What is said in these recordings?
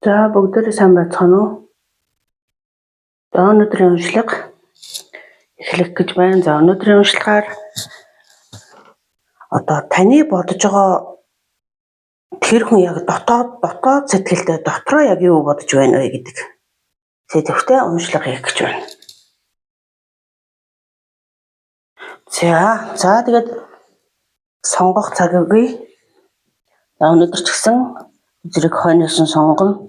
За бүгдээрээ сайн байцгаана уу? За өнөөдрийн уншлага эхлэх гэж байна. За өнөөдрийн уншлагаар одоо таны бодож байгаа тэр хүн яг дотоод сэтгэлдээ дотроо яг юу бодож байна вэ гэдэг сэдвтэй уншлага хийх гэж байна. За тэгээд сонгох цаг өгье. За өнөөдөр ч гэсэн зэрэг хойноос нь сонгоно.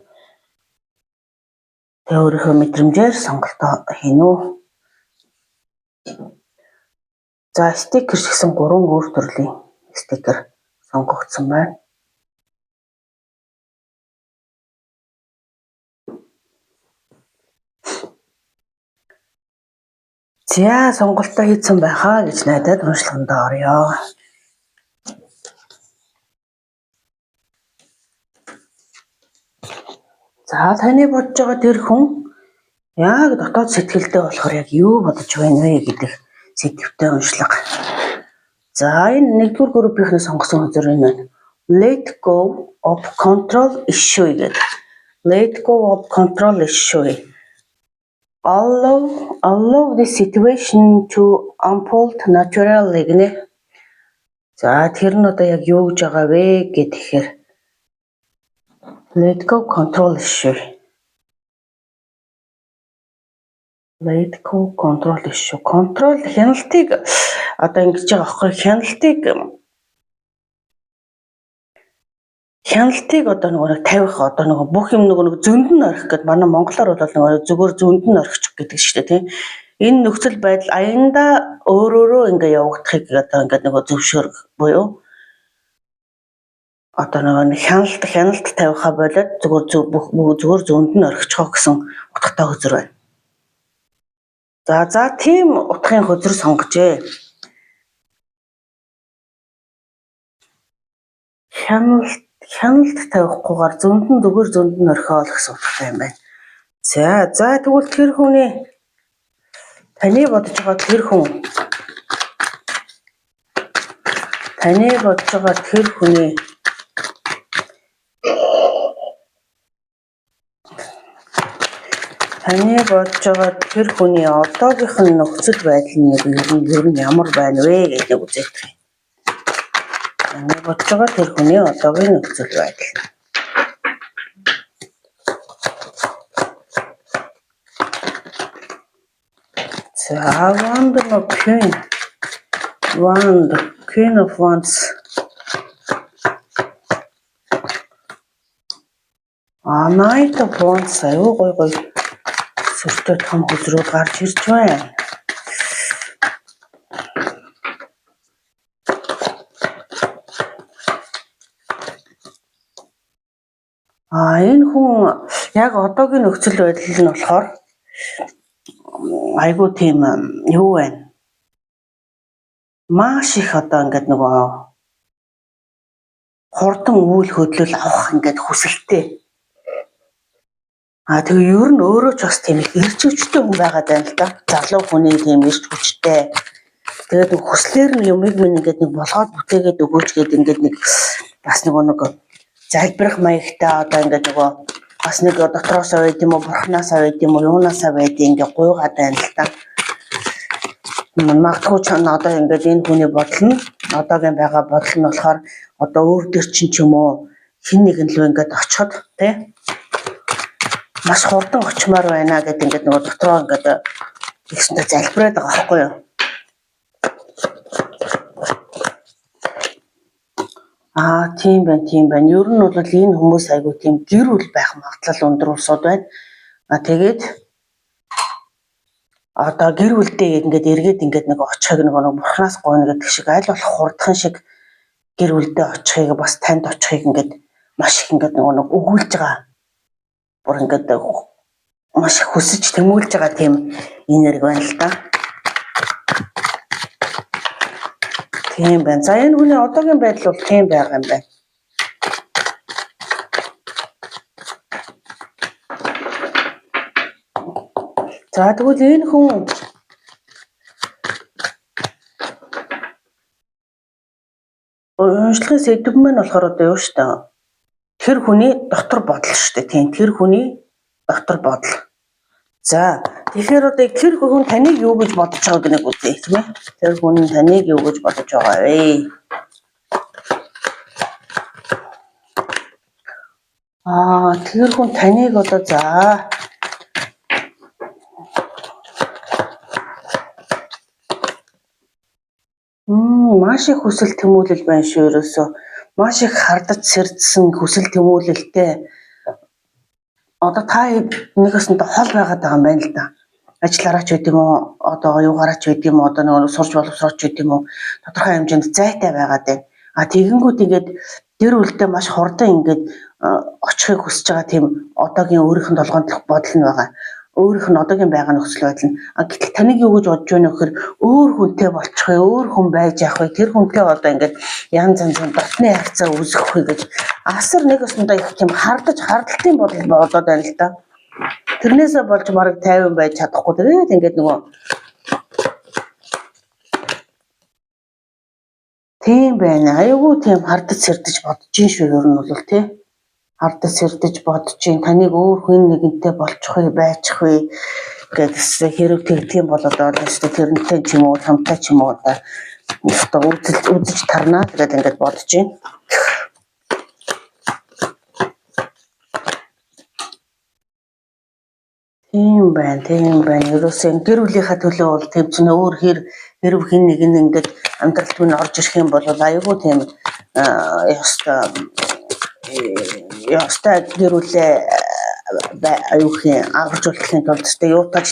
Тэ өөрийнхөө мэдрэмжээр сонголтоо хийнэ үү. За стикер гэсэн 3 өөр төрлийн стикер сонгогдсон байна. За сонголтоо хийсэн байхаа гэж найдаад уншлагандаа орё. За таны бодож байгаа тэр хүн яг дотоод сэтгэлдээ болохоор яг юу бодож байна вэ гэдэг сэдвтэй уншлага. За энэ нэгдүгээр группийн сонгосон үзэр энэ байна. Let go of control issue гэдэг. Let go of control issue. Allow the situation to unfold naturally гэнэ. За тэр нь одоо яг юу гэж байгаа вэ гэхээр let go control issue. Let go control issue. Control хяналтыг одоо ингэж байгаа аахгүй. Хяналтыг одоо нэг тавих одоо нэг бүх юм нэг зөнд нь орхих гэдэг манай монголоор бол нэг зүгээр зөнд нь орхичих гэдэг шүү дээ тийм. Энэ нөхцөл байдал аяндаа өөрөөрөө ингээ явагдахыг одоо ингээ нэг зөвшөөрөх буюу одоо нэг хяналт тавихаа болоод зүгээр зөнд нь орхичихоо гэсэн утгатай хөзөр байна. За тийм утгын хөзөр сонгожээ. Хяналт тавихгүйгээр зөнд нь орхиол гэсэн утгатай юм байна. За тэгвэл тэр хүний таны бодож байгаа тэр хүний одоогийнх нь нөхцөл байдал нь ер нь ямар байна вэ гэдэг үзэх. Таны бодож байгаа тэр хүний одоогийн нөхцөл байдал. За Queen of Wands. Knight of Wands аюу гой сүртэй том хөзрүүд гарч ирж байна. Энэ хүн яг одоогийн нөхцөл байдал нь болохоор айгуу тийм юу байна. Маш их одоо ингээд нөгөө хурдан үйл хөдлөл авах ингээд хүсэлтэй. Тэгээ ер нь өөрөө ч бас тийм их эрч хүчтэй хүн байгаад байна л да. Залуу хүний тийм эрч хүчтэй. Тэгээд хүслээр нь юмыг минь ингээд нэг болгоод бүтээгээд өгөөч гэдэг ингээд нэг бас нэг залбирах маягтай одоо ингээд нөгөө бас нэг дотроосоо байд юм уу, бурхнаасаа байд юм уу, юунаасаа байд ингээд гуйгаад байна л да. Магадгүй ч одоо ингээд энэ хүний бодол нь одоогийн байгаа бодол нь болохоор одоо өөр төр чинь ч юм уу хин нэгэн л ингээд очиход тий маш хурдан очимоор байна гэдэг ингээд нөгөө дотроо ингээд ихсэндээ залбираад байгаа байхгүй юу. Тийм байна. Ер нь бол энэ хүмүүс айгуу тийм гэр бүл байх магадлал өндөр улсууд байна. Тэгээд одоо гэр бүлдээ ингээд эргээд ингээд нэг очихыг нэг бурхнаас гойно гэдэг шиг аль болох хурдхан шиг гэр бүлдээ очихыг бас танд очихыг ингээд маш их ингээд нэг өгүүлж байгаа. Бүр ингээд маш их хүсэж тэмүүлж байгаа тийм энерги байна л да. Тийм байна. За энэ хүний одоогийн байдал бол тийм байгаа юм байна. За тэгвэл энэ хүн уншлагын сэдв маань болохоор одоо юу шүү дээ. тэр хүний дотор бодол шүү дээ. Тийм тэр хүний дотор бодол. За тэгэхээр одоо тэр хүн таныг юу гэж бодож байгааг нэг үзье тийм ээ. Тэр хүн таныг юу гэж бодож байгаа вэ? Тэр хүн таныг одоо за маш их хүсэл тэмүүлэл байна шүү ерөөсөө. Маш их хардаж сэрдсэн хүсэл тэмүүлэлтэй. Одоо та нэгэсэндээ хол байгаад байгаа юм байна л да. Ажиллаараа ч үт юм уу, одоо юугаараа ч үт юм уу, одоо нэг сурж боловсрооч үт юм уу, тодорхой хэмжээнд зайтай байгаад байна. Тэгэнгүүт ингээд гэр бүлдээ маш хурдан ингээд очихыг хүсэж байгаа тийм одоогийн өөрийнх нь толгойд бодол нь байгаа. Өөрийнх нь одоогийн байгаа нөхцөл байдал нь. Гэтэл таныг юу гэж бодож байна вэ гэхээр өөр хүнтэй болчих вэ, өөр хүн байж явах вэ, тэр хүнтэй одоо ингээд янз янзын дотны харьцаа үүсгэх вэ гэж асар нэг өсөндөө их тийм хардалтын бодол болоод байна л да. Тэрнээсээ болж мараг 50 байж чадахгүй тэгээд ингээд нөгөө тийм байна. Аюу тийм хардаж сэрдэж бодож ин шүү ер нь бол тий. Хардаж сэрдэж бодож ин таныг өөр хүн нэгэнтэй болчих вэ, байчих вэ гэдэгс хэрэг тэгдэм бол одоо тэрнтэй ч юм уу, хамтаа ч юм уу одоо үзэж тарнаа тэгээд ингээд бодож ин. Тийм байна. Ерөөсөө гэр бүлийнхаа төлөө бол тийм ч өөр хэрв хэн нэг нь ингээд амьдралд нь орж ирэх юм бол аюу тийм ястай гэр бүлээ аюухын аваржуулахын тулд тэ юутаж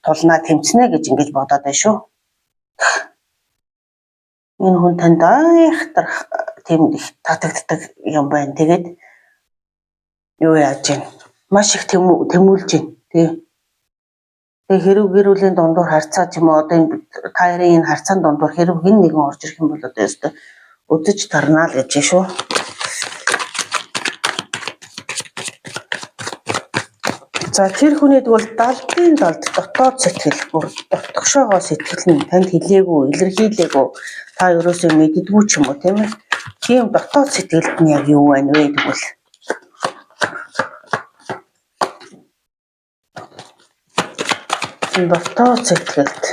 тулнаа тэмцэнэ гэж ингэж бодоод байна шүү. Энэ хүн танд айхтар тийм их татагддаг юм байна. Тэгээд юу яаж вэ? Маш их тэмүүлж байна. Тэгээ хэрэг гэр бүлийн дундуур харьцаа ч юм уу одоо энэ таарын энэ харьцаан дундуур хэрэг хэн нэгэн орж ирэх юм бол одоо ёстой үзэж тарнаа л гэж шүү. За тэр хүнийд бол далдын далд дотоод сэтгэл бүр дотгошоогоо сэтгэл нь танд хэлээгүй, илэрхийлээгүй та ерөөсөө мэддэггүй ч юм уу тийм ээ. Тийм дотоод сэтгэлд нь яг юу байна вэ тэгвэл дотоод сэтгэлд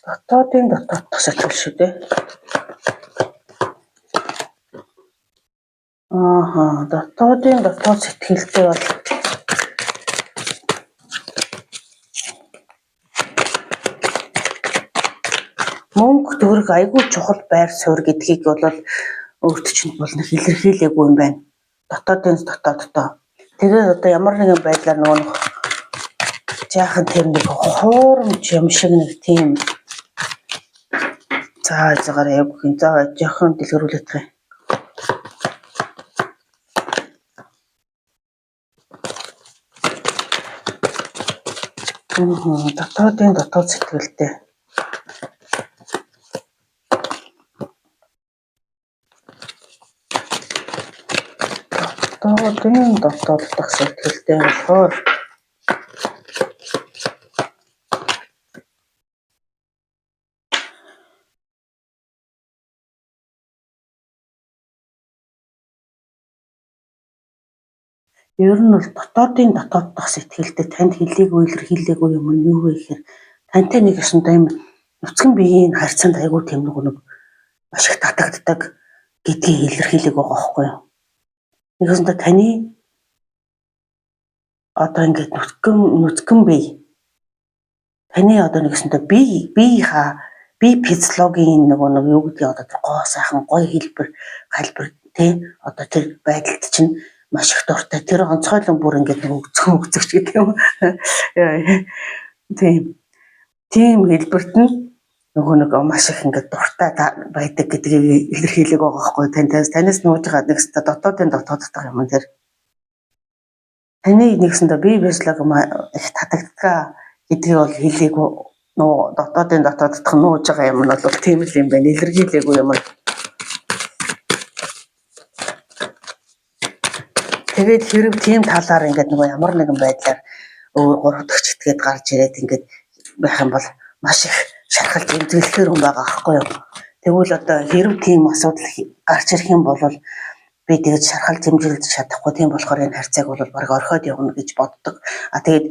дотоодын дотоод сэтгэл шүү дээ. Дотоодын дотоод сэтгэлтэй бол мөнгө төгрөг айгүй чухал байр суурь гэдгийг бол өөрт чинь бол нэг илэрхийлээгүй юм байна. Дотоодын дотооддоо. Тэгээд одоо ямар нэгэн байдлаар нөгөө жаахан тэр нэг хуурамч юм шиг нэг тийм заагаар яг хин жоохон дэлгэрүүлэх юм. Дотоодын дотоод сэтгэлтэй. Дотоодын дотоод дах сэтгэлтэй болохоор ер нь бол дотоодын дотоод дах сэтгэлтэй танд хэлээгүй илэрхийлээгүй юм нь юу вэ гэхээр тантай нэг өсөндөө юм нүцгэн биеийн харьцаанд айгүй тийм нэг маш их татагддаг гэдгийг илэрхийлээг байгаа байхгүй юу. Нэгсэндээ таны одоо ингээд нүцгэн бие таны одоо нэгсэндээ бие физиологийн нэг юу гэдгийг одоо гоо сайхан гоё хэлбэр тий одоо тэр байдалд чинь маш их дуртай тэр онцгойлон бүр ингээд өгцөгч гэдэг юм. Тийм хэлбэрт нь нөгөө нэг маш их ингээд дуртай байдаг гэдгийг илэрхийлэх байгаа байхгүй танаас нууж байгаа нэгсдээ дотоодын дотооддох юм тэр таны нэгсдээ бие физиологи их татагддаг гэдгийг бол хэлээгүй нуу дотоодын дотооддох нууж байгаа юм нь бол тийм л юм байна илэрхийлээгүй юм. Тэгээд хэрэг тийм талаар ингээд нөгөө ямар нэгэн байдлаар өөр гурав дахь читгээд гарч ирээд ингээд байх юм бол маш их шархалж эмзэглэхээр хүн байгаа аахгүй юу. Тэгвэл одоо хэрв тийм асуудал гарч ирэх юм бол би тэгж шархалж эмзэглэж чадахгүй. Тийм болохоор энэ харьцааг бол баг орхиод явна гэж боддог. Тэгээд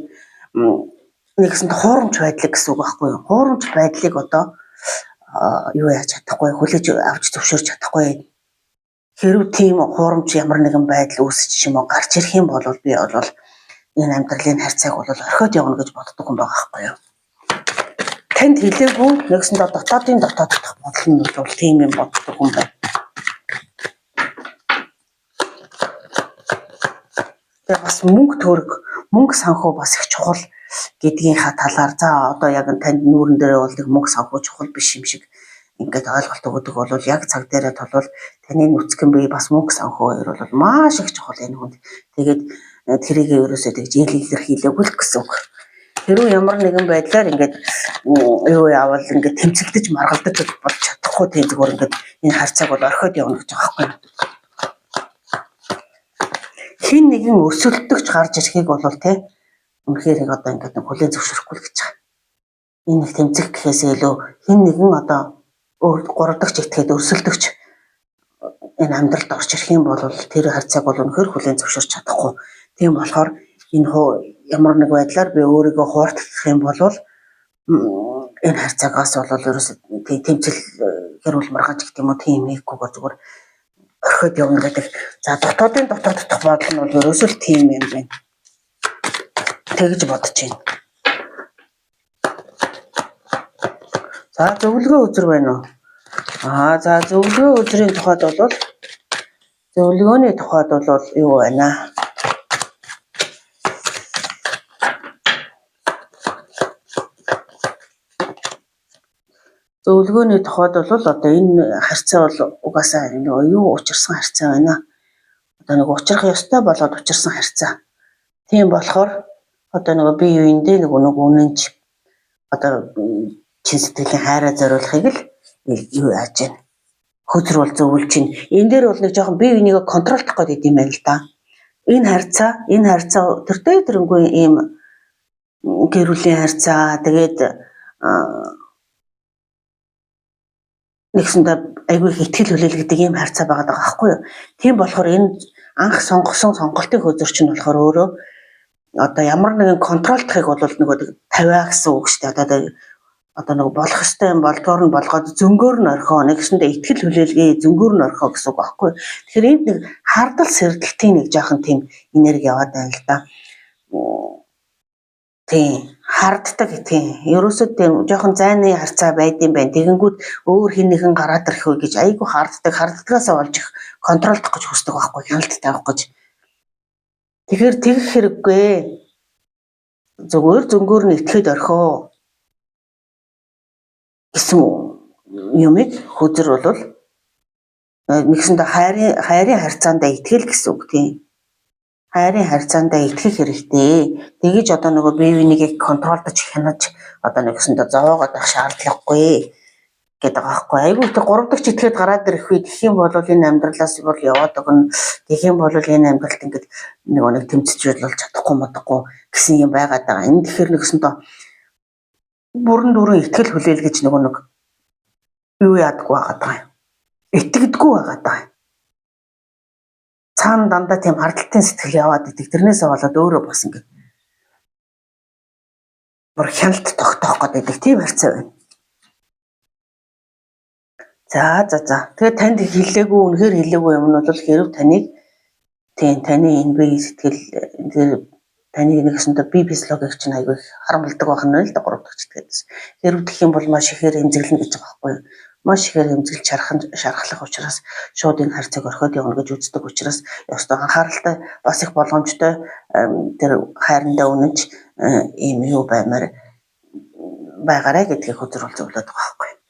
нэгсэнд хуурамч байдлыг гэсэн үг байхгүй юу. Хуурамч байдлыг одоо юу яаж чадахгүй, хүлээж авч зөвшөөрч чадахгүй. Хэрв тийм хуурамч ямар нэгэн байдал үүсэж юм уу гарч ирэх юм бол би бол энэ амьдралын харьцааг бол орхиод явна гэж боддог юм байгаа байхгүй юу. Танд хэлээгүй нэгсэндээ дотоодын дотоод дах бодол нь бол тийм юм боддог юм байна. Тэгээ бас мөнгө төгрөг, мөнгө санхүү бас их чухал гэдгийнхаа талаар за одоо яг танд нүүрэн дээр бол нэг мөнгө санхүү чухал биш юм шиг ингээд ойлголт өгдөг бол яг цаг дээрээ толвол таны нүцгэн бие бас мөнгө санхүү хоёр бол маш их чухал энэ хүнд. Тэгээд тэрийг ерөөсөө тэгж илэрхийлээгүй л гэсэн үг. Хэрвээ ямар нэгэн байдлаар ингээд юу яавал ингээд тэмцэгдэж маргалдаж болж чадахгүй тийм зүгээр ингээд энэ харьцааг бол орхиод явна гэж байгаа байхгүй. Хин нэгэн өрсөлдөгч гарч ирэхийг бол тий үнэхээр одоо ингээд хүлээн зөвшөөрөхгүй л гэж байгаа. Энэ их тэмцэх гэхээсээ илүү хин нэгэн одоо гуравдагч итгэхэд өрсөлдөгч энэ амьдралд орж ирэх юм бол тэр харьцааг бол үнэхээр хүлээн зөвшөөрч чадахгүй. Тийм болохоор энэ ямар нэг байдлаар би өөрийгөө хуурдах юм бол энэ харьцаагаас бол ерөөсөө тэмцэл хэрүүл маргааж гэх юм уу тийм хийхгүйгээр зүгээр орхиод явна гэдэг. За дотоодын дотоод дах бодол нь бол ерөөсөө л тийм юм байна. Тэгж бодож байна. За зөвлөгөө үзэр байна уу? За зөвлөгөө үзрийн тухайд бол зөвлөгөөний тухайд бол юу байна? Зөвлөгөөний тухайд бол одоо энэ харьцаа бол угаасаа юу учирсан харьцаа байна. Одоо нэг учрах ёстой болоод учирсан харьцаа. Тийм болохоор одоо нэг бие биендээ нэг үнэнч одоо чин сэтгэлийн хайраа зориулахыг л юу яаж байна. Хөзрүүл зөвлөж чинь. Энэ дээр бол нэг жоохон бие бинийгээ контролдох гэдэг юм байна л да. Энэ харьцаа тэртэй тэрнгүй ийм гэр бүлийн харьцаа тэгээд нэгсэндээ айгүй их ихтгэл хүлээлгдэг ийм харьцаа байгаа байхгүй юу. Тийм болохоор энэ анх сонгосон сонголтын хөзөр чинь болохоор өөрөө одоо ямар нэгэн контролдохыг бол нөгөө тавиа гэсэн үг шүү дээ. Одоо нэг болох ёстой юм болдгоор нь болгоод зөнгөөр нь орхио нэгсэндээ ихтгэл хүлээлгээ зөнгөөр нь орхио гэсэн үг байхгүй юу. Тэгэхээр энд нэг хардал сэрдэлтийн нэг жоохон тийм энерги яваад байна л да. Тийм харддаг тийм ерөөсөө тийм жоохон зайны харьцаа байдсан байна. Тэгэнгүүт өөр хин нэгэн гараад ирэх үү гэж айгүй харддагаас олж их контролдох гэж хүсдэг байхгүй хяналт тавих гэж. Тэгэхээр тэгэх хэрэггүй. Зүгээр зөнгөөр нь итгэхэд орхио гэсэн юмыг хөзөр бол нэгсэндээ хайрын харьцаандаа итгэл гэсэн үг тийм. Хайрын харьцаандаа итгэх хэрэгтэй. Тэгэж одоо нөгөө бие бинийгээ контролдож хянаж одоо нэгсэндээ зовоогоод байх шаардлагагүй гэдэг байгаа байхгүй. Айгүй их гуравдагч итгээд гараад ирэх үед гэх юм бол энэ амьдралаас бол яваад өгнө. Гэх юм бол энэ амьдралд ингээд нэг тэмцэж болж чадахгүй модахгүй гэсэн юм байгаад байгаа. Энэ тэгэхээр нэгсэндээ бүрэн дүүрэн итгэл хүлээлгэж нэг юу яадаггүй байгаад байгаа юм. Итгэдэггүй байгаад байгаа юм. Цаана дандаа тийм хардталтын сэтгэл яваад идэг. Тэрнээсээ болоод өөрөө бас ингээд бүр хяналт тогтоох гэдэг тийм харьцаа байна. За. Тэгээд танд хэлээгүй үнэхээр хэлээгүй юм нь бол хэрв таныг тийм таны энэ бие сэтгэл тэр таны нэгсэндээ бие физиологич чинь айгүй харамлдаг байх нь л да гуравдагч гэдэгс. Хэрв гэх юм бол маш ихээр эмзэглэнэ гэж байгаа байхгүй юу? Маш ихээр эмзэглэж шархлах учраас шууд энэ харьцааг орхиод явна гэж үздэг учраас ёстой анхааралтай бас их боломжтой тэр хайрандаа үнэнч ийм юу баймаар байгаарай гэдгийг хөзрүүл зөвлөдөг байгаа байхгүй юу?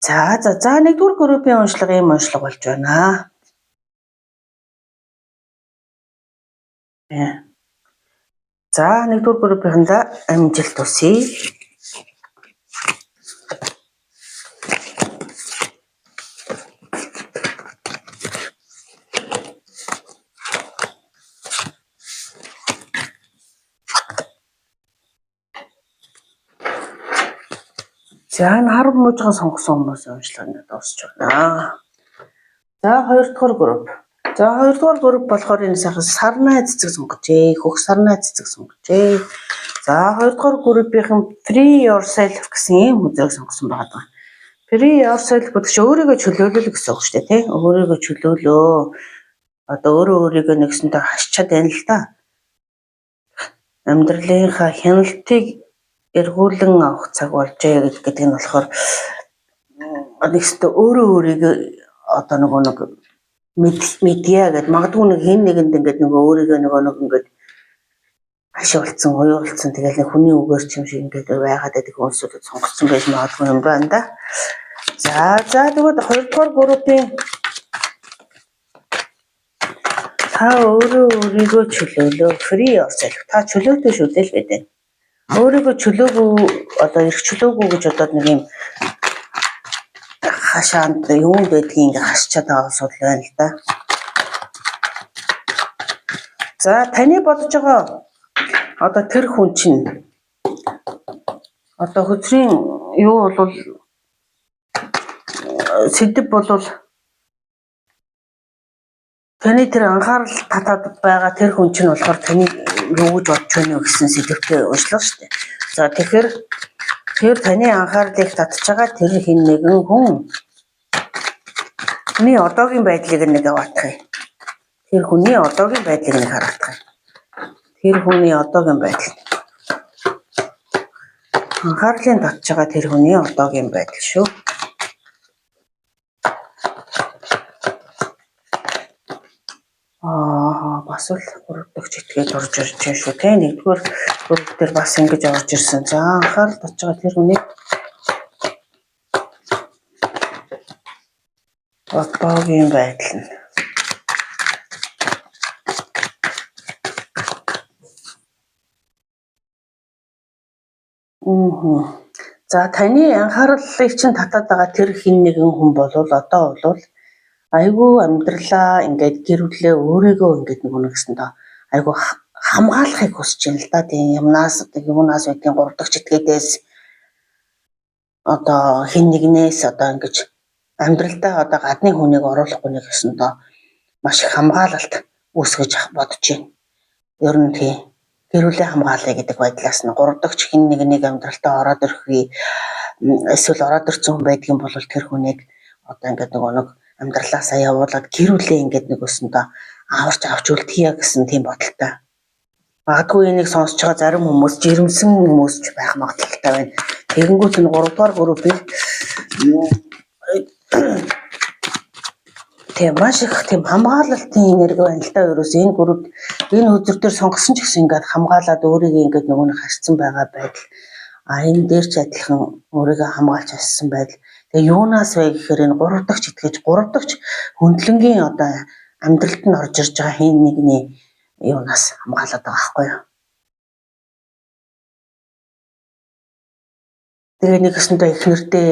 За нэгдүгээр группийн уншлага ийм уншлага болж байна. За нэгдүгээр группийнда амжилт хүсье. За энэ 10 мужийн сонгосон хүмүүс уншлагыг дуусч байна. За 2 дугаар групп. За 2 дугаар групп болохоор энэ сайхан сарнай цэцэг сонгожээ. Хөх сарнай цэцэг сонгожээ. За 2 дугаар группийн free yourself гэсэн ийм үзэг сонгосон байгаа. Free yourself гэдэг чинь өөрийгөө чөлөөлөл гэсэн үг шүү дээ, тийм. Өөрийгөө чөлөөлөө. Одоо өөрийгөө нэгсэнтэй хасчаад байна л да. Амьдралынхаа хяналтыг эргүүлэн авах цаг болжээ гэдэг нь болохоор нэгсэнтэй өөрийгөө одоо нэг медиа гэдэг магадгүй нэг хэн нэгэнд ингээд нөгөө өөрийгөө нэг ингээд ашиглалцсан, уяалцсан тэгэл нэг хүний үгээр ч юм шиг ингээд байгаад байдаг хүмүүсүүд сонгоцсон байж магадгүй юм байна да. За тэгвэл 2 дугаар группийн та өөрийгөө чөлөөлөө free yourself. Та чөлөөтэй шүү дээ л гэдэг. Өөрийгөө чөлөөгүй одоо эрх чөлөөгүй гэж одоо нэг юм хашаанд юунд байдгийг ингээ хасчаад байгаа асуудал байна л да. За таны бодож байгаа одоо тэр хүн чинь одоо хөдрийн юу бол сэдв болвол таны тэр анхаарал татаад байгаа тэр хүн чинь болохоор таны юу гэж бодож байна вэ гэсэн сэдвтэй уншлаа шүү дээ. За тэгэхээр тэр таны анхаарлыг татж байгаа тэр хэн нэгэн хүн хүний одоогийн байдлыг нэг аваадах юм. Тэр хүний одоогийн байдлыг нэг хараадах юм. Тэр хүний одоогийн байдал. Анхаарлын татж байгаа тэр хүний одоогийн байдал шүү. Бас л бүрдэгч итгээд орж ирж байна шүү. Тэ нэгдүгээр бүрд дээр бас ингэж орж ирсэн. За анхаарал татж байгаа тэр хүний одоогийн байдал нь. За таны анхаарлыг чинь татаад байгаа тэр хэн нэгэн хүн болвол одоо бол айгүй амьдралаа ингээд гэр бүлээ өөрийгөө ингээд нэг гэсэн доо айгүй хамгаалахыг хүсэж байна л да. Тийм юмнаас байдгийн 3 дахь этгээдээс одоо хэн нэгнээс одоо ингэж амьдралдаа одоо гадны хүнийг оруулахгүй нэг гэсэн доо маш их хамгаалалт үүсгэж бодож байна. Ер нь тийм гэр бүлийн хамгаалал гэдэг байдлаас нь 3 дахь хэн нэгнийг амьдралтаа ороод ирэхээ эсвэл ороод ирсэн хүн байдгийн бол тэр хүнийг одоо ингээд нэг амьдралаасаа явуулаад гэр бүлээ ингээд нэг өсөндөө авч үлдэхийе гэсэн тийм бодолтой. Магадгүй энийг сонсож байгаа зарим хүмүүс жирэмсэн хүмүүс ч байх магадлалтай байна. Тэгэнгүүт нь 3 дугаар группийг тийм маш их тийм хамгаалалтын энерги байна л да. Ерөөс энэ групп энэ өдөр дээр сонгосон ч гэсэн ингээд хамгаалаад өөрийгөө ингээд нөгөөний харьцсан байгаа байдал. Энэ дээр ч адилхан өөрийгөө хамгаалж ассан байдал. Тэгээ юунаас вэ гэхээр энэ 3 дахь итгэж 3 дахь хөндлөнгийн одоо амьдралд нь орж ирж байгаа хэн нэгний юунаас хамгаалаад байгаа байхгүй юу. Тэгээ нэгсэндээ их нэртэй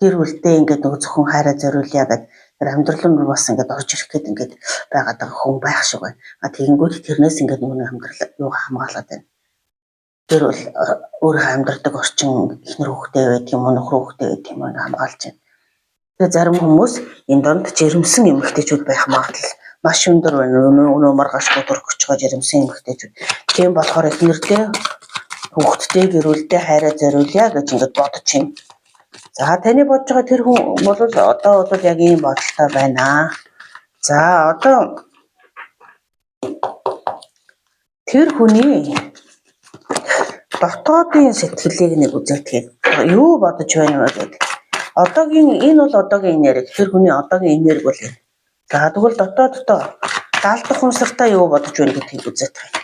гэр бүлдээ ингээд нэг зөвхөн хайраа зориулъя гэдэг тэр амьдрал нь бас ингээд орж ирэх гээд ингээд байгаад байгаа хүн байх шиг байна. Тэгэнгүүт тэрнээс ингээд нөгөө амьдрал юу хамгаалаад байна. Тэр бол өөрийнхөө амьдрдаг орчин ихнэр хүүхдээ байдаг юм уу, нөхөр хүүхдээ байдаг юм уу хамгаалж байна. Тэгээ зарим хүмүүс энэ донд жирэмсэн эмэгтэйчүүд байх магадлал маш өндөр байна. Өнөө маргаашгүй төрөх гэж байгаа жирэмсэн эмэгтэйчүүд. Тийм болохоор эхнэрлээ хүүхдтэй гэрүүлдээ хайраа зориулъя гэж ингээд бодож байна. За таны бодож байгаа тэр хүн бол одоо бол яг ийм бодолтой байна. За одоо тэр хүний дотоодын сэтгэлийг нэг үзэгдэхэд юу бодож байна вэ гэдэг. Одоогийн энэ бол одоогийн энерги. Тэр хүний одоогийн энерги бол энэ. За тэгвэл дотооддоо даалдах humсартаа юу бодож байна гэдгийг үзээд байна.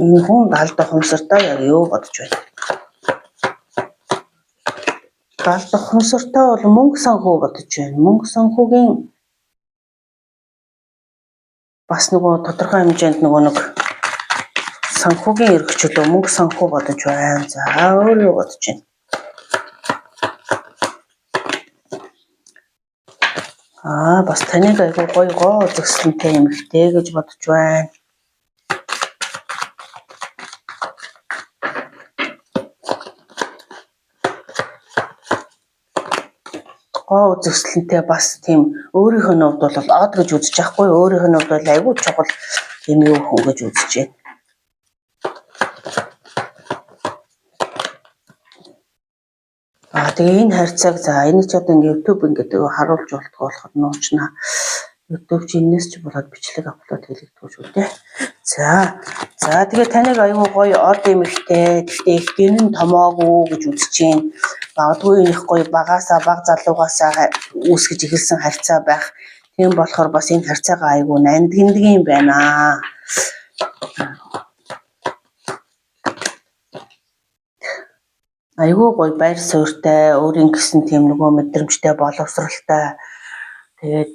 Энэ хүн даалдах humсартаа яг юу бодож байна. Даалдах humсартаа бол мөнгө санхүү бодож байна. Мөнгө санхүүгийн бас нөгөө тодорхой хэмжээнд нэг санхүүгийн эрх чөлөө мөнгө санхүү бодож байна. За өөр юу бодож байна. Бас таныг айгүй гоё гоо зөксөнтэй эмэгтэй гэж бодож байна. гоо үзэсгэлэнтэй бас тийм өөрийнх нь хувьд бол од гэж үзэж байхгүй, өөрийнх нь хувьд бол айгүй чухал тийм юу хүн гэж үзэж байна. Тэгээ энэ харьцааг за энийг ч одоо ингээ YouTube ингээд харуулж болтгоо болохоор нуучна. YouTube чи энэс ч болоод бичлэг аплод хийлэгдэх шүү дээ. За тэгээ таныг аюу гоё од эмэгтэй гэхдээ их гинэн томоогүй гэж үзэж байна. Магадгүй их гоё багаасаа баг залуугаасаа үүсгэж эхэлсэн харьцаа байх. Тийм болохоор бас энэ харьцаагаа аюу нандиндаг юм байна. Айгүй гоё байр суурьтай, өөрийн гэсэн тийм нөгөө мэдрэмжтэй боловсралтай. Тэгээд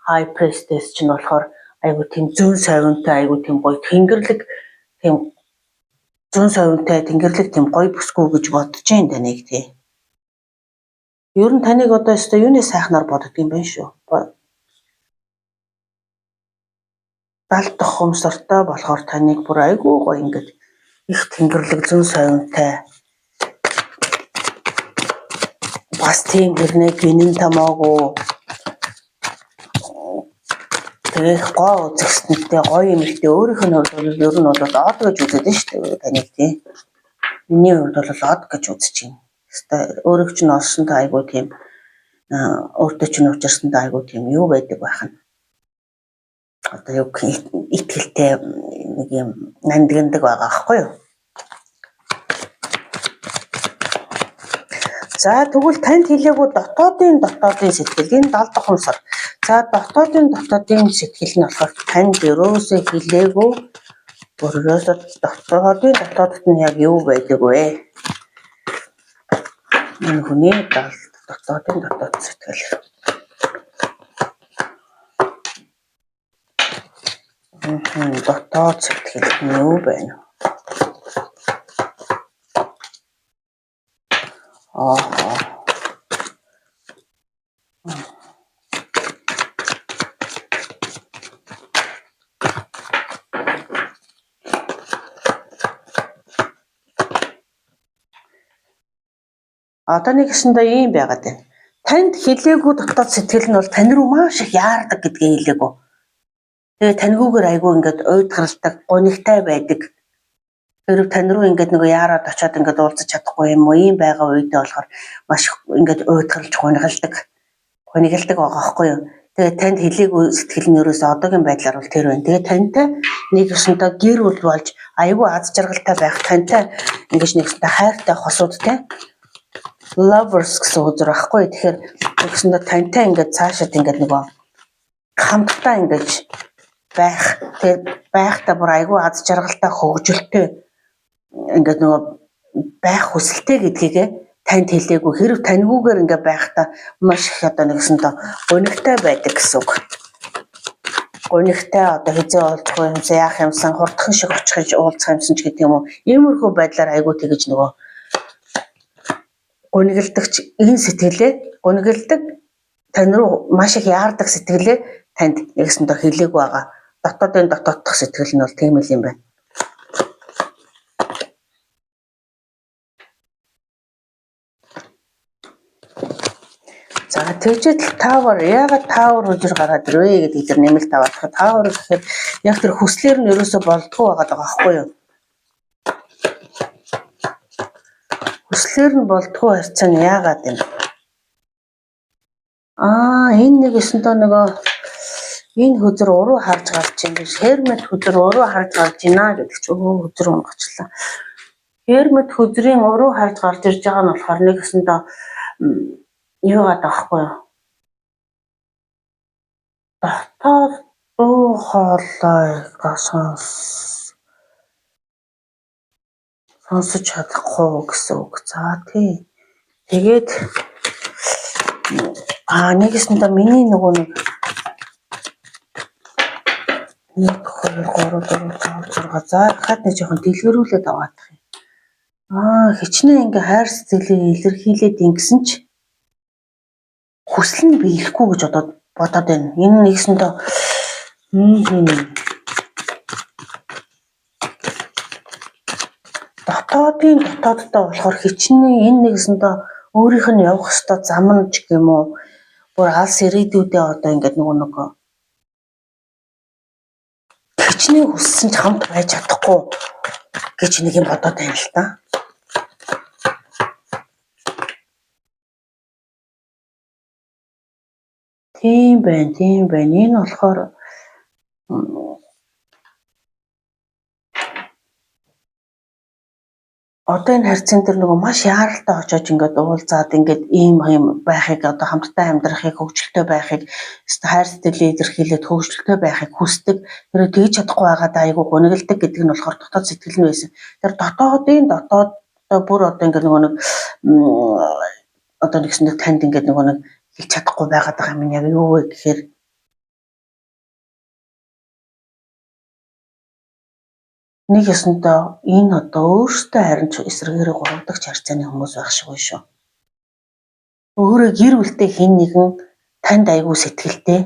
high priestess ч нь болохоор айгүй тийм зүүн совинтай, айгүй тийм гоё тэнгэрлэг тийм зүүн совинтай, тэнгэрлэг тийм гоё бүсгүй гэж бодож байна таныг тий. Ер нь таныг одоо өстой юуны сайхнаар боддог юм бэ шүү. Далд тохомсортой болохоор таныг бүр айгүй гоё ингээд их тэнгэрлэг зүүн совинтай. Бас тийм гэрнээ гинэн томоогүй. Тэгээ гоо үзэсгэлэнтэй гоё эмэгтэй өөрийнх нь хувьд бол ер нь бол од гэж үздэг шүү дээ таныг тий. Миний хувьд бол од гэж үзэж байна. Өөрөг чинь олсонтой айгүй тийм өөртөө чинь учирсантай айгүй тийм юу байдаг байх нь. Одоо юу итгэлтэй нэг юм нандиндаг байгаа аахгүй юу? За тэгвэл танд хэлээгүй дотоодын сэтгэл энэ 70 дахь сар. За дотоодын сэтгэл нь болохоор танд ерөөсөө хэлээгүй өөрөөсөө дотоодд нь яг юу байдаг вэ? Энэ хүний дотоодын сэтгэл. Дотоод сэтгэл нь юу байна? Одоо нэг гэсэндээ ийм байгаад байна. Танд хэлээгүй дотоод сэтгэл нь бол тань руу маш их яардаг гэдгээ хэлээгүү. Тэгээ таньгүйгээр айгүй ингээд уйдгаралтай, гунигтай байдаг. Хэрв тань руу ингээд нөгөө яарад очиод ингээд уулзах чадахгүй юм уу? Ийм байгаа үедээ болохоор маш ингээд уйдгарлаж гунигалдаг байгаа байхгүй юу? Тэгээ танд хэлээгүй сэтгэл нь ерөөсөө одоогийн байдлаар бол тэр байна. Тэгээ тантай нэг өсөнтэй гэр бүл болж айгүй аз жаргалтай байх, тантай ингэж нэгсэнтэй хайртай хосуудтай lovers гэсэн үг байхгүй. Тэгэхээр нэгсэндээ тантай ингээд цаашаад ингээд нөгөө хамтдаа ингэж байх. Тэгээд байхдаа бүр айгүй аз жаргалтай хөгжилтэй ингээд нөгөө байх хүсэлтэй гэдгийг танд хэлээгүй. Хэрв таньгүйгээр ингээд байхдаа маш их одоо нэгсэндээ гунигтай байдаг гэсэн үг. Гунигтай одоо хизээ уулзах юмсан, яах юмсан, хурдхан шиг очих уулзах юмсан ч гэдэг юм уу. Иймэрхүү байдлаар айгүй тэгэж нөгөө гунигалдагч энэ сэтгэлээ гунигалдаг тань руу маш их яардаг сэтгэлээ танд нэгсэндээ хэлээгүй байгаа. Дотоодын дотооддох сэтгэл нь бол тийм л юм байна. За тэгжэл таавар яагаад таавар өдөр гараад ирвэ гэдэг тэр нэмэлт таваадах. Таавар гэхээр яг тэр хүслээр нь ерөөсө болдгоо байгаа байхгүй юу? Хүслээр нь болдгоо харьцаа нь яагаад юм? Энэ нэг өсөнтөө нөгөө энэ хөдөр уруу харж гарч юм биш. Хермет хөдөр уруу харж гарч ийна гэдэг чи хөдөр унгочлаа. Хермет хөдрийн уруу харж гарч ирж байгаа нь болохоор нэг өсөнтөө юу гадаг байхгүй юу? Дотоод дуу хоолойгоо сонсож чадахгүй гэсэн үг. За тий. Тэгээд нэгэсэндээ миний нөгөө нэг 1 2 3 4 5 6 за хаад нэг жоохон дэлгэрүүлээд аваадах юм. Хичнээн ингээ хайр сэтгэлээ илэрхийлээд ингэсэн ч хүсэл нь биелэхгүй гэж бодоод байна. Энэ нэгсэндээ дотооддоо болохоор хичнээн энэ нэгсэндээ өөрийнх нь явах ёстой зам нь ч гэм үү бүр алс ирээдүйдээ одоо ингээд нөгөө хичнээн хүссэн ч хамт байж чадахгүй гэж нэг юм бодоод байна л та. Тийм байна. Энэ болохоор одоо энэ харьцан дээр нөгөө маш яаралтай очиж ингээд уулзаад ингээд ийм байхыг одоо хамтдаа амьдрахыг хөгжилтэй байхыг хайр сэтгэлээ илэрхийлээд хөгжилтэй байхыг хүсдэг. Тэр тэгж чадахгүй байгаад айгүй гунигалдаг гэдэг нь болохоор дотоод сэтгэл нь байсан. Тэр дотоод бүр одоо ингээд нөгөө нэг одоо нэгсэндээ танд ингээд нөгөө нэг хэлж чадахгүй байгаад байгаа юм яг юу вэ гэхээр нэг ёсондоо энэ одоо өөртөө харин ч эсрэгээрээ гуравдагч харьцааны хүмүүс байх шиг байна шүү. Өөрөө гэр бүлтэй хэн нэгэн танд айгүй сэтгэлтэй.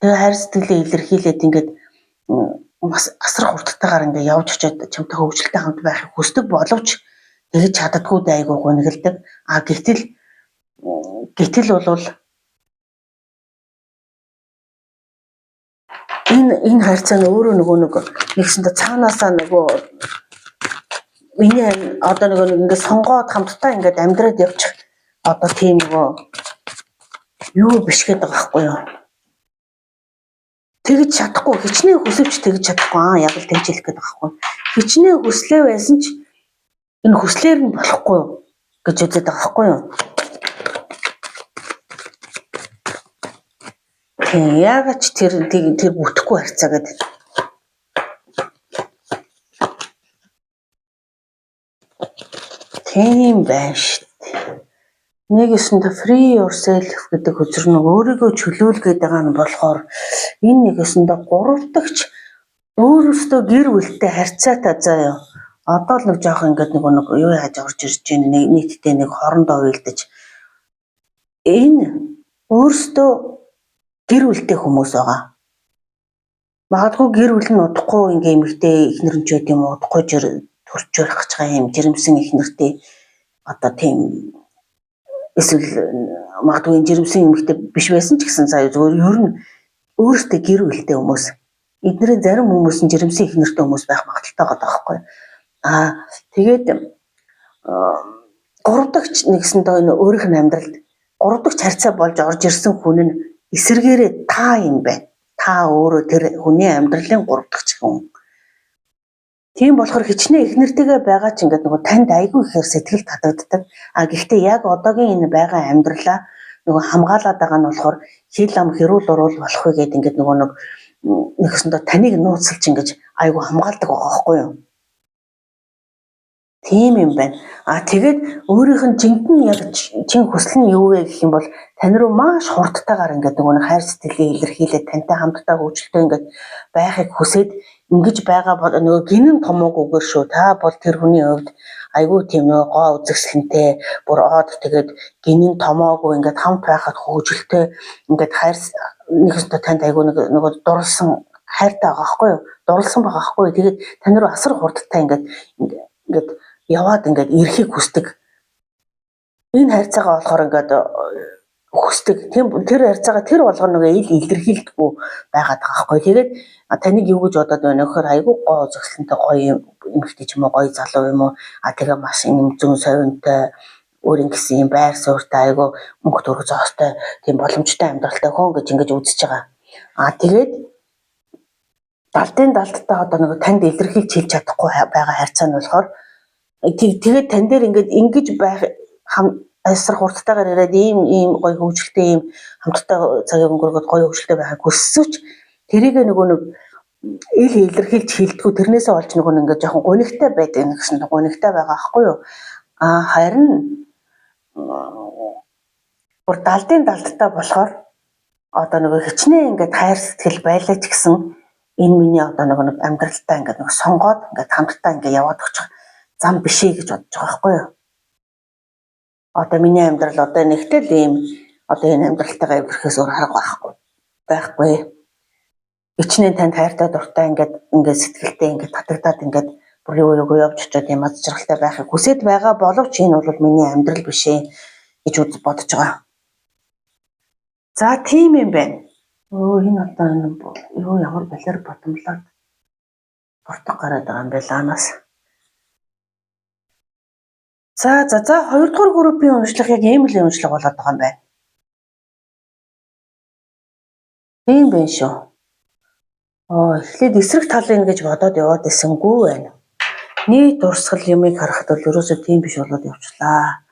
Тэгээ хайр сэтгэлээ илэрхийлээд ингээд бас асар хурдтайгаар ингээд явж очиод чамтай хөвгөлтэй хамт байхыг хүсдэг боловч тэгж чаддаггүй айгүй гунигалдаг. Гэтэл бол энэ харьцаа нь өөрөө нөгөө нэгсэндээ цаанаасаа нөгөө миний одоо нөгөө ингээд сонгоод хамтдаа ингээд амьдраад явчих одоо тийм нөгөө юу биш гэдэг байхгүй юу. Тэгж чадахгүй хичнээн хүсвч тэгж чадахгүй яг л тэгж хэлэх гэдэг байхгүй. Хичнээн хүслээ байсан ч энэ хүслээр нь болохгүй гэж үздэг байгаа байхгүй юу. Яагаад ч тэр бүтэхгүй харьцаа гэдэг. Тийм байна шүү дээ. Нэг өсөндө free yourself гэдэг хөзөр нь өөрийгөө чөлөөлгээд байгаа нь болохоор энэ нэг өсөндө гуравдагч өөрөөсөө гэр бүлтэй харьцаатай заяа. Одоо л нэг жоох ингээд нэг юу яаж орж ирж байна нийтдээ нэг хорондоо уйлдаж. Энэ өөрөөсөө гэр бүлтэй хүмүүс байгаа. Магадгүй гэр бүл нь удахгүй ингээ эмэгтэй ихнэрнчүүд юм удахгүй төрж байх гэж байгаа юм жирэмсэн ихнэртэй одоо тийм эсвэл магадгүй жирэмсэн эмэгтэй биш байсан ч гэсэн сая зөвөр ер нь өөрөөсөө гэр бүлтэй хүмүүс. Эднэрийн зарим хүмүүс нь жирэмсэн ихнэртэй хүмүүс байх магадaltaй байгаа байхгүй. Тэгээд гуравдагч нэгсэндээ энэ өөрийнх нь амьдралд гуравдагч харьцаа болж орж ирсэн хүн нь эсэргээрээ та юм байна. Та өөрөө тэр хүний амьдралын гуравдагч хүн. Тийм болохоор хичнээн их нэртэйгээ байгаа ч ингээд нөгөө танд айгүй ихээр сэтгэл татагддаг. Гэхдээ яг одоогийн энэ байгаа амьдралаа нөгөө хамгаалаад байгаа нь болохоор хил ам хэрүүл уруул болох вэ гэдэг ингээд нөгөө нэгсэндээ таныг нууцлж ингэж айгүй хамгаалдаг байгаа байхгүй юу? Тийм юм байна. Тэгээд өөрийнх нь жинхэнэ яг чин хүсэл нь юу вэ гэх юм бол тань руу маш хурдтайгаар ингээд нөгөө хайр сэтгэлээ илэрхийлээд тантай хамтдаа хөвчлөлтөө ингээд байхыг хүсээд ингэж байгаа бол нөгөө гинэн томоогүйгээр шүү. Та бол тэр хүний хувьд айгүй тийм нөгөө гоо үзэсгэлэнтэй бүр оод тэгээд гинэн томоогүй ингээд хамт байхад хөвчлөлтөө ингээд хайр нэгсдэ танд айгүй нөгөө дурлсан хайртай байгаа байхгүй юу? Дурлсан байгаа байхгүй юу? Тэгээд тань руу асар хурдтай ингээд яваад ингээд ирэхийг хүсдэг. Энэ харьцаагаа болохоор ингээд хүсдэг. Тэр харьцаагаа тэр болгоно нөгөө илэрхийлдэггүй байгаад байгаа байхгүй. Тэгээд таныг юу гэж бодоод байна вэ гэхээр айгүй гоо зөвхөлтөнтэй гоё эмэгтэй ч юм уу гоё залуу юм уу. Тэгээ маш юм зүүн совинтой өөрийн гэсэн юм байр суурьтай айгүй мөнгө төгрөг зоостой тийм боломжтой амьдралтай хүн гэж ингэж үзэж байгаа. Тэгээд далдтаа одоо нөгөө танд илэрхийлж хэлж чадахгүй байгаа харьцаа нь болохоор тэгээд тань дээр ингэж байх асар хурдтайгаар ирээд ийм гоё хөвгөлтэй ийм хамтдаа цагийг өнгөрөөд гоё хөвгөлтэй байхыг хүссвч тэрийг нөгөө илэрхийлж хэлдэггүй тэрнээсээ олж нөгөө ингээд жоохон гунигтай байдаг гэсэн гунигтай байгаа аахгүй юу? Харин бүр далдтаа болохоор одоо нөгөө хичнээн ингээд хайр сэтгэл байлаа ч гэсэн энэ миний одоо нөгөө амьдралтаа ингээд нөгөө сонгоод ингээд хамтдаа ингээд яваад очих зам бишээ гэж бодож байгаа байхгүй юу? Одоо миний амьдрал одоо нэгтэл ийм одоо энэ амьдралтайгаа өвөрхөөс өөр арга байхгүй. Ичнээн танд хайртай дуртай ингээд сэтгэлтэй ингээд татагдаад ингээд бүр юу явж очиод юм аз жаргалтай байхыг хүсэж байгаа боловч энэ бол миний амьдрал биш ээ гэж бодож байгаа. За тийм юм байна. Энэ одоо юу ямар балер бодомлоод бортог гараад байгаа юм бэ лаанаас. За 2 дугаар группийн уншлага яг ийм л уншлага болоод байгаа юм байна. Тийм байна шүү. Эхлээд эсрэг талын гэж бодоод яваад байсангүй байна. Нийт урсгал юмыг харахад бол ерөөсөө тийм биш болоод явчлаа.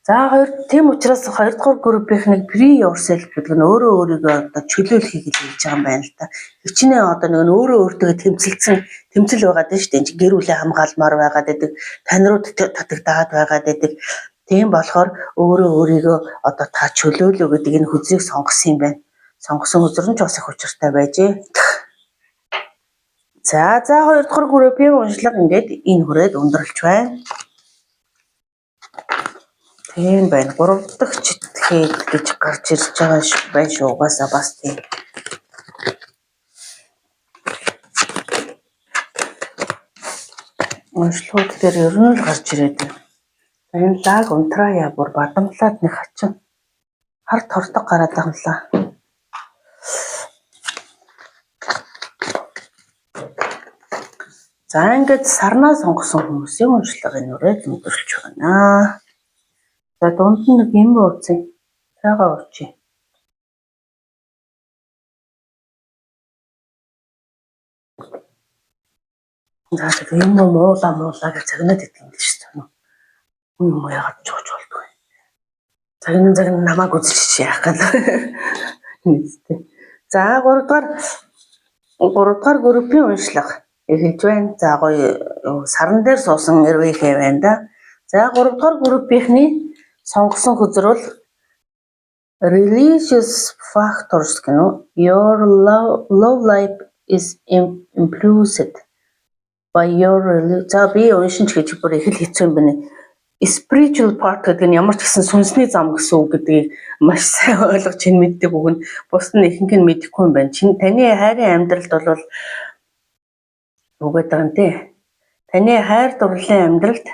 За тийм учраас 2 дугаар группийнх нэг pre yourself гэдэг нь өөрөө өөрийгөө одоо чөлөөлөхийг хэлж байгаа юм байна л да. Хичнээн одоо нэг өөрөө өөртөө тэмцэл байгаад байна шүү дээ. Гэр бүлээ хамгаалмаар байгаад байдаг, тань руу татагдаад байгаад байдаг. Тийм болохоор өөрөө өөрийгөө одоо та чөлөөлөө гэдэг энэ хүзийг сонгосон юм байна. Сонгосон хүзэр нь ч бас их учиртай байжээ. За 2 дугаар группийн уншлага ингээд энэ хүрээд өндөрлж байна. Тийм байна. 3 дахь читгэхэд гэж гарч ирж байгаа байна шүү. Угаасаа бас тийм. Уншлагууд дээр ер нь л гарч ирээд байна. Энэ лаг унтрая бүр бадамлаад нэг хачин харт хордог гараад байгаа юм лаа. За ингээд сарнаа сонгосон хүмүүсийн уншлагын нүрээд өндөрлж байна. За дунд нь нэг юм ууцсан. Цаагаа уучи. За тийм муулаа гэж цагнаад идэв юм шүү дээ. Юм яагаад чууж болдгоо. Цагнаа намайг үзчих яах гал. За 3 дугаар группийн уншлага эхэлж байна. За гоё саран дээр суусан эрвэхэ байна да. За 3 дугаар группийнхний сонгосон хүзэр бол religious factors гэнэ. Your love life is influenced by your religion. За би уншин ч гэж бүр их л хэцүү юм байна. Spiritual part гэдэг нь ямар ч гэсэн сүнсний зам гэсэн үг гэдгийг маш сайн ойлгож чинь мэддэг бөгөн бус нь ихэнх нь мэдэхгүй юм байна. Таны хайрын амьдралд бол үгээд байгаа юм тий. Таны хайр дурлалын амьдралд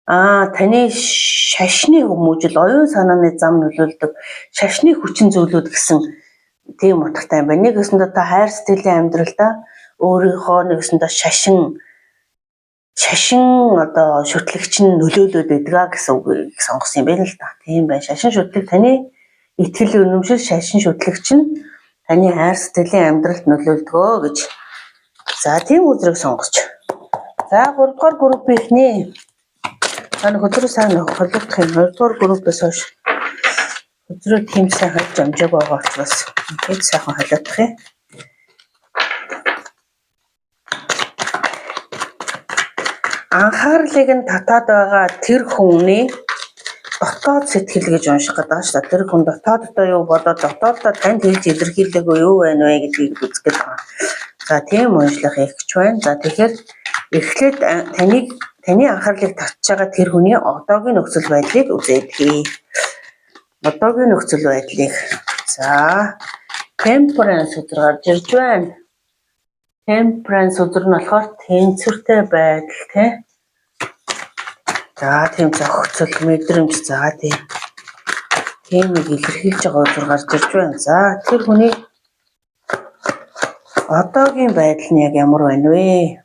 таны шашны хүмүүжил, оюун санааны зам нөлөөлдөг шашны хүчин зүйлүүд гэсэн тийм утгатай юм байна. Нэг гэсэндээ та хайр сэтгэлийн амьдралдаа өөрийнхөө нэгсэндээ шашин одоо шүтлэгч нь нөлөөлөд байдаг гэсэн үгийг сонгосон юм байна л да. Тийм байна. Шашин шүтлэг таны итгэл үнэмшил шашин шүтлэгч нь таны хайр сэтгэлийн амьдралд нөлөөлдгөө гэж. За тийм үзрийг сонгоч. За 3 дугаар группийнхний хөдрөө сайн холбогдох юм. 2 дугаар группээс хойш хөдрөө тийм сайн холж амжааг байгаа учраас хэд сайхан холиодох юм. Анхаарлыг нь татаад байгаа тэр хүний дотоод сэтгэл гэж унших гэдэг байна шүү дээ. Тэр хүн дотооддоо юу бодоод дотооддоо танд хэлж илэрхийлээгүй юу байна вэ гэдгийг үзэх гэдэг байна. За тийм уншлах их ч байна. За тэгэхээр эхлээд таны анхаарлыг татж байгаа тэр хүний одоогийн нөхцөл байдлыг үзээдгий. Одоогийн нөхцөл байдлыг. За temperance өдөр гарч ирж байна. Temperance өдөр нь болохоор тэнцвэртэй байдал тий. За тийм зохицол мэдрэмж за тийм нэг илэрхийлж байгаа өдөр гарч ирж байна. За тэр хүний одоогийн байдал нь яг ямар байна вэ?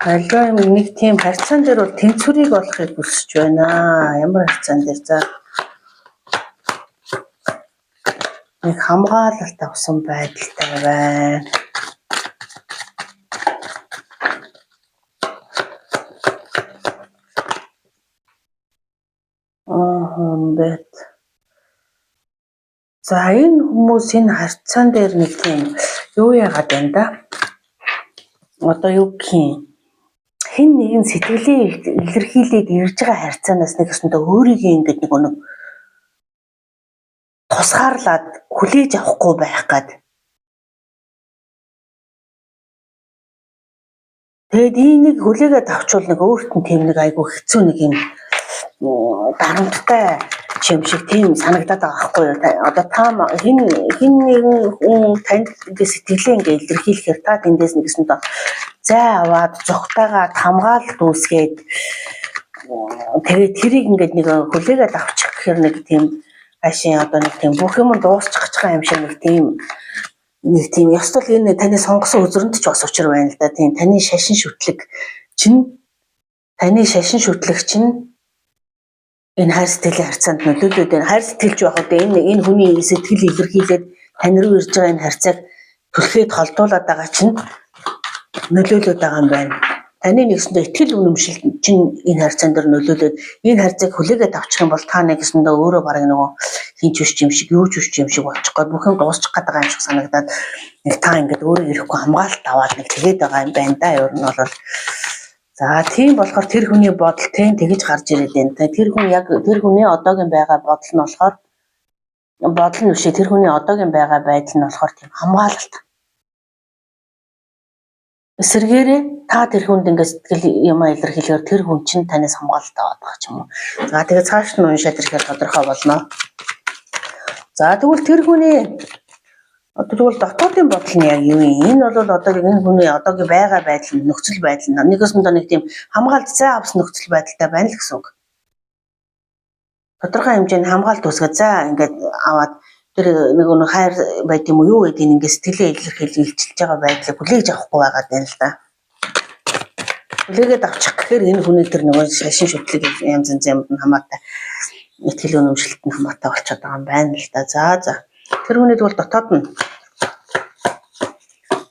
Аливаа нэг тийм харьцаан дээр бол тэнцвэрийг олохыг хүсэж байна. Ямар харьцаан дээр за нэг хамгаалалт авсан байдалтай байна. Бэт. За энэ хүмүүс энэ харьцаан дээр нэг тийм юу яагаад байна да? Одоо юу гэх юм? Хэн нэгэн сэтгэлээ илэрхийлээд ирж байгаа харьцаанаас нэг өсөндөө өөрийгөө ингэж нэг өнөг тусгаарлаад хүлээж авахгүй байх гад. Тэгэд энийг хүлээгээд авчвал нэг өөрт нь тийм нэг айгүй хэцүү нэг юм дарамттай юм шиг тийм санагдаад байгаа байхгүй юу? Одоо та хэн нэгэн хүн танд ингэ сэтгэлээ ингэ илэрхийлэхээр та тэндээс нэгсэн доо зай аваад зогтойгоо хамгаалалт үүсгээд тэгээд тэрийг ингээд нэг хүлээгээд авчих гэхээр нэг тийм ашийн одоо нэг тийм бүх юм дуусчих байгаа юм шиг нэг тийм ёстол энэ таны сонгосон үзрэнд ч бас учир байна л да. Тийм таны шашин шүтлэг чинь энэ хайр сэтгэлийн харьцаанд нөлөөлөд байна. Хайр сэтгэлж байхад энэ хүний сэтгэл илэрхийлээд тань руу ирж байгаа энэ харьцааг түлхээд холдуулаад байгаа чинь нөлөөлөд байгаа юм байна. Таны нэгсэндээ итгэл үнэмшил чинь энэ харьцаан дээр нөлөөлөд энэ харьцааг хүлээгээд авчих юм бол та нэгсэндээ өөрөө бараг нөгөө хинч биш юм шиг, юу ч биш юм шиг болчих гээд бүх юм дуусчих гээд байгаа юм шиг санагдаад нэг та ингээд өөрөө ирэхгүй хамгаалалт аваад нэг тэгээд байгаа юм байна да. Ер нь бол за тийм болохоор тэр хүний бодол тэгж гарч ирээд байна. Тэр хүн яг тэр хүний одоогийн байгаа бодол нь болохоор бодол нь бишээ тэр хүний одоогийн байгаа байдал нь болохоор тийм хамгаалалт. Эсвэргээрээ та тэр хүнд ингээд сэтгэл юм илэрхийлгээр тэр хүн чинь танаас хамгаалалт аваад байгаа ч юм уу. За тэгээд цааш нь уншаад ирэхээр тодорхой болно. За тэгвэл тэр хүний тэгвэл дотоодын бодол нь яг юу юм? Энэ бол одоо энэ хүний одоогийн байгаа байдал, нөхцөл байдал нь нэгсэндээ нэг тийм хамгаалалт зай авсан нөхцөл байдалтай байна л гэсэн үг. Тодорхой хэмжээний хамгаалалт үүсгээд за ингээд аваад тэр нэг хайр байт юм уу юу гэдэг нь ингээд сэтгэлээ илэрхийлж байгаа байдлыг хүлээж авахгүй байгаа юм л да. Хүлээгээд авчих гэхээр энэ хүний тэр нөгөө шашин шүтлэг янз юмд нь хамаатай итгэл үнэмшилт нь хамаатай болчиход байгаа юм байна л да. За тэр хүний бол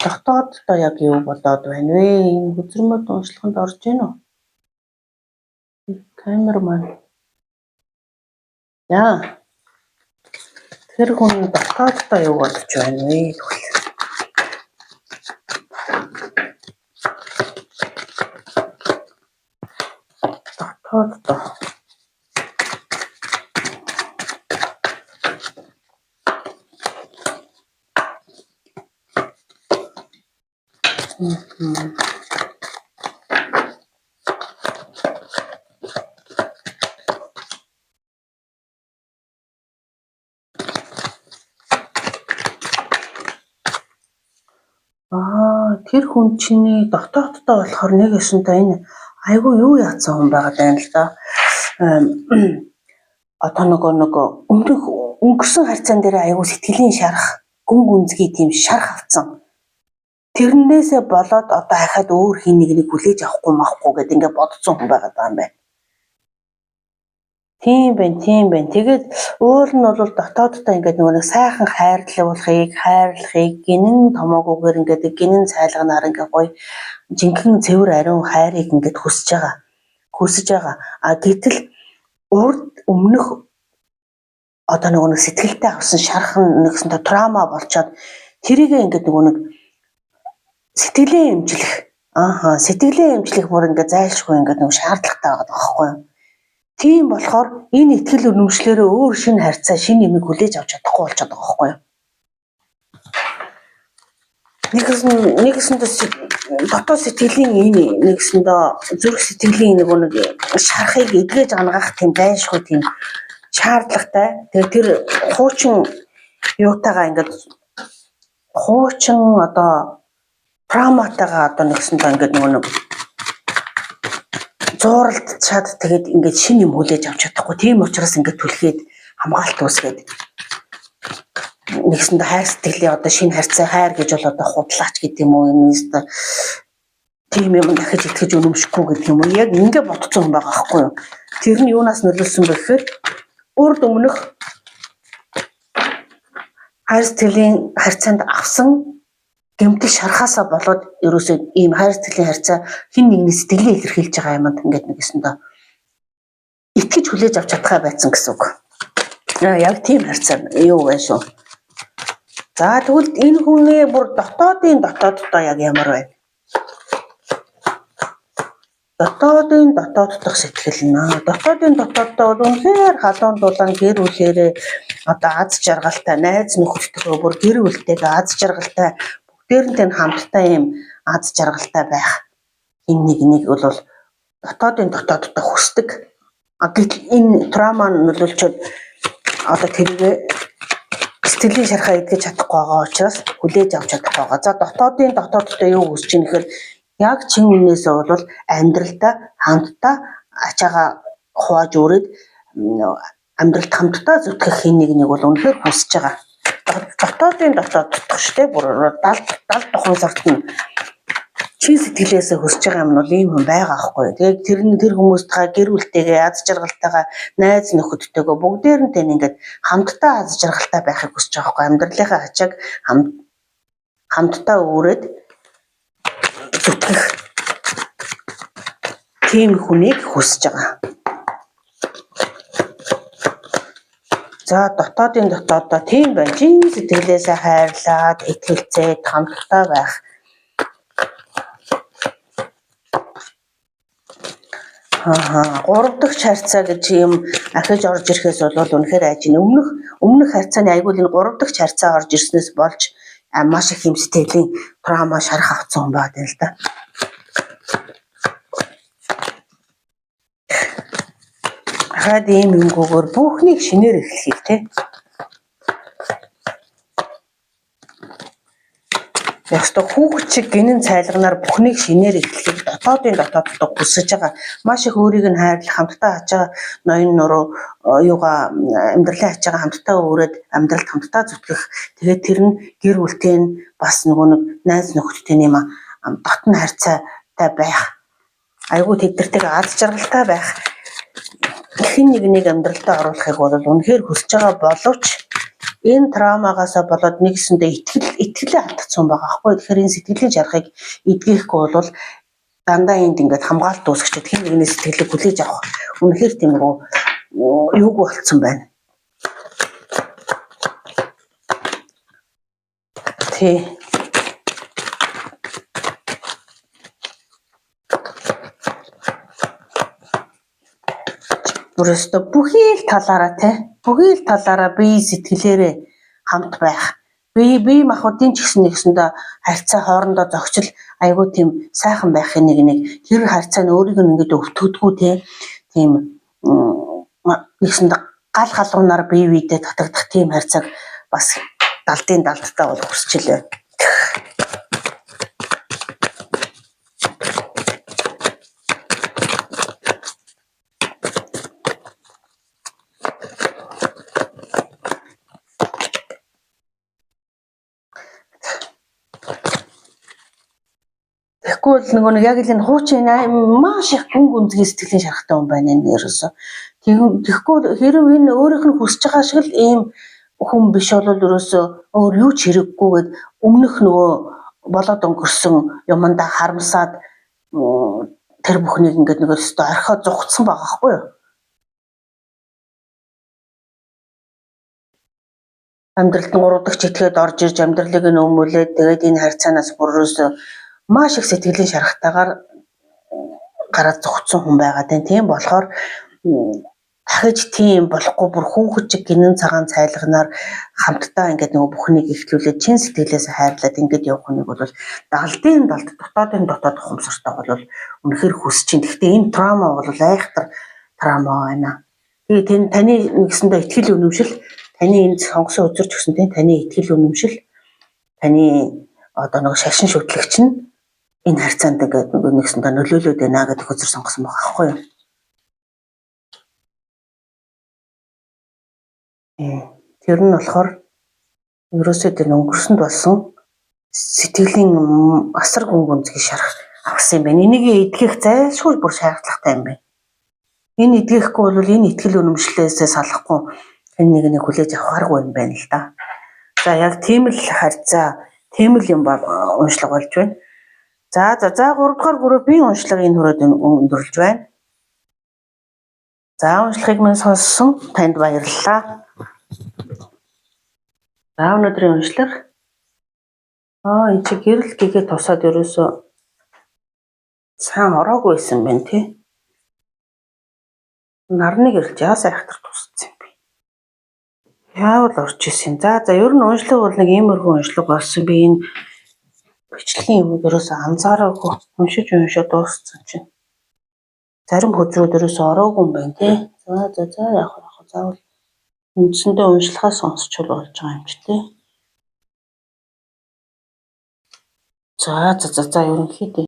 дотооддоо яг юу бодоод байна вэ? Энэ хүзрмөд уншлаганд орж гин үү? Камерман. Яа. Тэр хүн дотооддоо юу бодож байна вэ? Дотооддоо. Тэр хүн чинь дотооддоо болохоор нэг өсөнтэй энэ айгүй юу яатсан хүн байгаа даа л да. Одоо нөгөө өнгөрсөн харьцаан дээр айгүй сэтгэлийн шарах, гүн гүнзгий тийм шарах авцсан. Тэрнээсээ болоод одоо хахад өөр хин нэг хүлээж авахгүй махгүй гэдээ ингээд бодсон хүн байгаа даа юм байна. Тийм байна. Тэгээд уул нь бол дотооддоо ингээд нөгөө нэг сайхан хайрлахыг гинэн томоогүйгээр ингээд гинэн цайлганаар ингээд гоё жинхэнэ цэвэр ариун хайрыг ингээд хүсэж байгаа. Гэтэл урд өмнөх одоо нөгөө сэтгэлтэй авсан шархан нэгсэнтэй траума болчоод тэрийг ингээд нөгөө нэг сэтгэлээ эмчлэх бүр ингээд зайлшгүй ингээд нөгөө шаардлагатай байгаа байхгүй юу? Тийм болохоор энэ итгэл үнэмшлээрээ өөр шинэ харьцаа, шинэ юмыг хүлээж авч чадахгүй болчиход байгаа байхгүй юу? Нэгсэндээ дотоод сэтгэлийн энэ нэгсэндээ зүрх сэтгэлийн нэг шарахыг эдгэж ангаах тийм байшгүй тийм шаардлагатай. Тэгээд тэр хуучин юутайгаа ингээд хуучин одоо травматайгаа одоо нэгсэндээ ингээд нэг зууралд чад тэгээд ингээд шинэ юм хүлээж авч чадахгүй. Тийм учраас ингээд түлхээд хамгаалалт үүсгээд нэгсэндээ хайр сэтгэлийн одоо шинэ харьцаа хайр гэж бол одоо худлаач гэдэг юм уу? Энэ тийм юм дахиж итгэж өнөмшөхгүй гэдэг юм уу? Яг ингээд бодцсон хүн байгаа байхгүй юу? Тэр нь юунаас нөлөөлсөн бэ гэхээр урд өмнөх хайр сэтгэлийн харьцаанд авсан гэмтэл шарахаасаа болоод ерөөсөө ийм хайр сэтгэлийн харьцаа хин нэгний сэтгэлээ илэрхийлж байгаа юмд ингээд нэгэсэндээ итгэж хүлээж авч чадхаа байсан гэсэн үг. Яг тийм харьцаа юу вэ шүү. За тэгвэл энэ хүний бүр дотооддоо яг ямар байна? Дотоодын дотоод дахь сэтгэл нэ. Дотоодын дотооддоо бол үнэхээр халуун дулаан гэр бүлээрээ одоо аз жаргалтай найз нөхөдтэйгээ бүр гэр бүлтэйгээ аз жаргалтай бүгдээрнтэй хамттай юм аз жаргалтай байх энэ нэг бол дотоодын дотооддоо хүсдэг. Гэтэл энэ траума нөлөөлчөд одоо тэрийг сэтгэлийн шархаа эдгэж чадахгүй байгаа учраас хүлээж авч чадахгүй байгаа. За дотоодын дотооддоо юу хүсэж ийн гэхээр Яг чин үнээсээ бол амьдралдаа хамтдаа ачаага хувааж өрөөд амьдралд хамтдаа зүтгэх хин нэг бол үнэхээр хүсэж байгаа. Дотоодын дотоод дутх штэ бүр 70 тухайн сард нь чин сэтгэлээсээ хүсэж байгаа юм бол ийм хүн байгаа аахгүй. Тэгээд тэр хүмүүстээ гэр бүлтэйгээ аз жаргалтайгаа найз нөхөдтэйгээ бүгдээрнтэй ингээд хамтдаа аз жаргалтай байхыг хүсэж байгаа аахгүй. Амьдралынхаа ачааг хамтдаа өрөөд зүтгэх тийм хүнийг хүсэж байгаа. За дотоодын дотоодоо тийм байна. Чин сэтгэлээсээ хайрлаад итгэлцээд хамтдаа байх. Гурав дахь харьцаа гэж юм ахиж орж ирэхээс бол үнэхээр айж байна. Өмнөх харьцааны айгуул энэ гурав дахь харьцаа орж ирснээс болж маш их юм сэтгэлийн траума шарах авсан хүн байдаг л да. Хаад ийм юмгүйгээр бүхнийг шинээр эхлэхийг те. Ястаа хүүхэд шиг гинэн цайлганаар бүхнийг шинээр эхлэхийг дотоодын дотооддоо хүсэж байгаа. Маш их өөрийг нь хайрлах, хамтдаа ачаа ноён нуруу юугаа амьдралын ачаагаа хамтдаа өрөөд амьдралд хамтдаа зүтгэх. Тэгээд тэр нь гэр бүлтэй нь бас нөгөө нэг найз нөхөдтэй юм дотн харьцаатай байх. Айгуу тэднэртэйгээ аз жаргалтай байх. Хин нэг амьдралтаа оруулахыг бол үнэхээр хүсэж байгаа боловч энэ траумагаасаа болоод нэгсэндээ итгэлээ алдсан байгаа аахгүй. Тэгэхээр энэ сэтгэлийн жаргыг эдгэхгүй бол дандаа энд ингээд хамгаалт дуусгачаад хин нэгний сэтгэлийг хүлээж авах үнэхээр тиймэрхүү юуг болцсон байна. Тий. Өөрөөсөө бүхий л талаараа бие сэтгэлээрээ хамт байх. Бие махбодын ч гэсэн нэгсэндээ харьцаа хоорондоо зохицол айгүй тийм сайхан байхын нэг тэр харьцаа нь өөрийг нь ингээд өвтгдөггүй тийм нэгсэндээ гал халуунаар бие биедээ татагдах тийм харьцааг бас далдын далдтаа бол хүсчихлээ. Тэгвэл нөгөө нэг яг л энэ хуучин маш их гүнзгий сэтгэлийн шарахтай хүн байна энэ ерөөсөө. Тэгэхгүй хэрэг энэ өөрийнх нь хүсэж байгаа шиг л ийм хүн биш бол ерөөсөө өөр юу ч хэрэггүйгээд өмнөх нөгөө болоод өнгөрсөн юмдаа харамсаад тэр бүхнийг ингээд нэг өстө орхио зугцсан байгаа байхгүй юу? Амьдралд нь 3 дахь читгээд орж ирж амьдралыг нь өмүүлээд тэгээд энэ харьцаанаас бүрөөсөө маш их сэтгэлийн шарахтайгаар гараад зогцсон хүн байгаа дээ. Тийм болохоор дахиж тийм болохгүй бүр хүүхэд чиг гинэн цагаан цайлганаар хамтдаа ингээд нөгөө бүхнийг ихлүүлээд чин сэтгэлээс хайрлаад ингээд явах хүнийг бол далдын далд дотоодын дотоод ухамсартай бол үнэхээр хүсэж чинь. Гэхдээ энэ траума бол айхтар траума байна. Тэгээд таны нэгсэндээ итгэл үнэмшил, таны энэ сонгосон үзэрч гэсэн тийм таны итгэл үнэмшил, таны одоо нэг шашин шүтлэгч нь энэ харьцаанд ингээд нэгсэндээ нөлөөлөд байна гэдэг үзэр сонгосон байгаа байхгүй юу? Тэр нь болохоор ерөөсөө тэр өнгөрсөнд болсон сэтгэлийн асар гүнзгий шарах авсан юм байна. Энийг эдгэх зайлшгүй бүр шаардлагатай юм байна. Энэ эдгэхгүй бол энэ итгэл үнэмшлээсээ салахгүй энэ нэг хүлээж авахаргүй юм байна л да. За яг тийм л харьцаа, тийм л юм уншлага болж байна. За 3 дугаар группийн уншлагыг энэ хүрээд өндөрлж байна. За уншлагыг минь сонссон танд баярлалаа. За өнөөдрийн уншлага энэ чи гэрэл гэгээ тусаад ерөөсөө сайн ороогүй байсан байна тий. Нарны гэрэлж яасаа айхтар тусцсан юм бэ? Яавал орж исэн. За ер нь уншлага бол нэг иймэрхүү уншлага болсон. Би энэ бичлэгийн юм ерөөсөө анзаараагүй уншиж дууссан чинь зарим хөзрүүд ерөөсөө ороогүй юм байна тий. За яах вэ? Заавал үндсэндээ уншлагаа сонсчул болж байгаа юм чи тий. За ерөнхийдөө